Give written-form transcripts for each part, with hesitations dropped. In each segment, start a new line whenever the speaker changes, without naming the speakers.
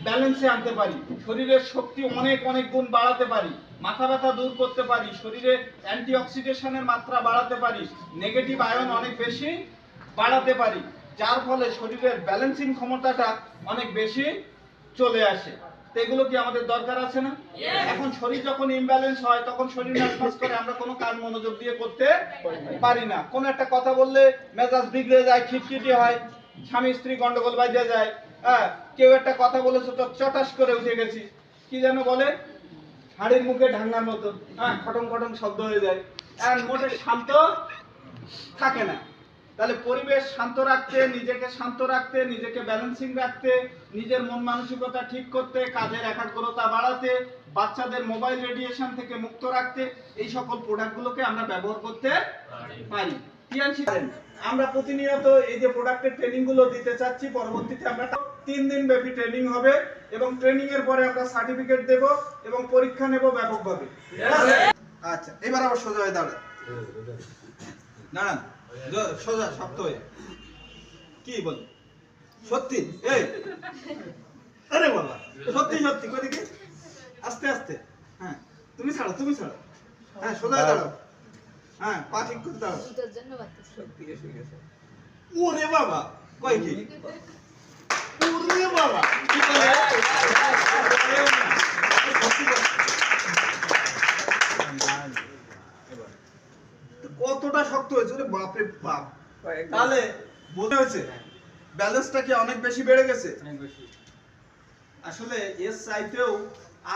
ব্যালেন্সে আনতে পারি, শরীরের শক্তি অনেক অনেক গুণ বাড়াতে পারি, মাথা ব্যথা দূর করতে পারি, শরীরে অ্যান্টিঅক্সিডেশনের মাত্রা বাড়াতে পারি, নেগেটিভ আয়ন অনেক বেশি বাড়াতে পারি, যার ফলে শরীরের ব্যালেন্সিং ক্ষমতাটা অনেক বেশি চলে আসে। তো এগুলো কি আমাদের দরকার আছে না? এখন শরীর যখন ইমব্যালেন্স হয় তখন শরীর নার্ভাস করে, আমরা কোনো কাজ মনোযোগ দিয়ে করতে পারি না। কোনো একটা কথা বললে মেজাজ বিগড়ে যায়, খিটখিটি হয়, স্বামী স্ত্রী গন্ডগোল বাজে যায়। হ্যাঁ, কেউ একটা কথা বলেছে তো চটাস করে উঠে গেছি, কি যেন বলে, হাড়ির মুখে ঢাঙ্গার মতো, হ্যাঁ, খটং খটং শব্দ হয়ে যায়, আর মোটে শান্ত থাকে না। তাহলে পরিবেশ শান্ত রাখতে, নিজেকে শান্ত রাখতে, নিজেকে ব্যালেন্সিং রাখতে, নিজের মন মানসিকতা ঠিক করতে, কাজের একাগ্রতা বাড়াতে, বাচ্চাদের মোবাইল রেডিয়েশন থেকে মুক্ত রাখতে এই সকল প্রোডাক্টগুলোকে আমরা ব্যবহার করতে পারি। কি আনছি আমরা প্রতিনিয়ত এই যে প্রোডাক্টের ট্রেনিং গুলো দিতে চাচ্ছি, পরবর্তীতে আমরা 3 দিন ব্যাপী ট্রেনিং হবে এবং ট্রেনিং এর পরে আমরা সার্টিফিকেট দেব এবং পরীক্ষা নেব ব্যাপকভাবে। আচ্ছা, এবার আবার সোজা হয়ে দাঁড়ান, দাঁড়ান সোজা শক্ত হয়ে। কি বল সত্যি? এই আরে বাবা, সত্যি সত্যি কই দেখি, আস্তে আস্তে। হ্যাঁ, তুমি ছাড়ো, তুমি ছাড়ো। হ্যাঁ, সোজা হয়ে দাঁড়াও। হ্যাঁ, পা ঠিক করে দাঁড়াও।
জুতার জন্য বাতাস
সত্যি এসে গেছে। ওরে বাবা, কই কি? ওরে বাবা, কি বলে? কতটা শক্ত হয়েছে রে বাপ রে বাপ। তাহলে বোঝা হয়েছে ব্যালেন্সটা কি অনেক বেশি বেড়ে গেছে? আসলে এর চাইতেও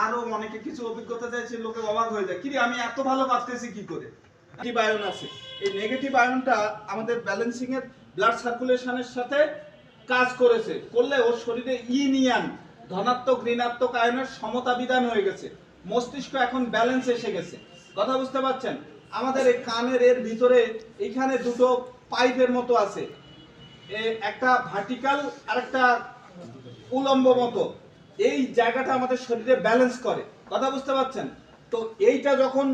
আরো অনেকে কিছু অভিজ্ঞতা চাইছে, লোকে অবাক হয়ে যায়, কি রে আমি এত ভালো পারতেছি কি করে। নেগেটিভ আয়ন আছে, এই নেগেটিভ আয়নটা আমাদের ব্যালেন্সিং এর ব্লাড সার্কুলেশনের সাথে কাজ করেছে, করলে ওর শরীরে ইনিয়ান ধনাত্মক ঋণাত্মক আয়নের সমতা বিধান হয়ে গেছে, মস্তিষ্ক এখন ব্যালেন্স এসে গেছে। কথা বুঝতে পারছেন? আমাদের এই কানের এর ভিতরে এইখানে দুটো পাইপের মতো আছে, একটা ভার্টিক্যাল আর একটা উলম্ব মতো, এই জায়গাটা আমাদের শরীরে ব্যালেন্স করে। কথা বুঝতে পারছেন? তো এইটা যখন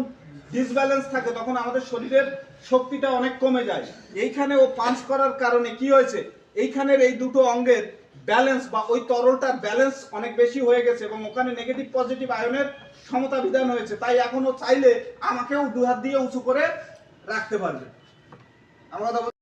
ডিসব্যালেন্স থাকে তখন আমাদের শরীরের শক্তিটা অনেক কমে যায়। এইখানে ও পাঞ্চ করার কারণে কি হয়েছে, এইখানের এই দুটো অঙ্গের ব্যালেন্স বা ওই তরলটার ব্যালেন্স অনেক বেশি হয়ে গেছে এবং ওখানে নেগেটিভ পজিটিভ আয়নের সমতা বিধান হয়েছে। তাই এখন ও চাইলে আমাকেও 2 হাত দিয়ে উঁচু করে রাখতে পারবে। আমরা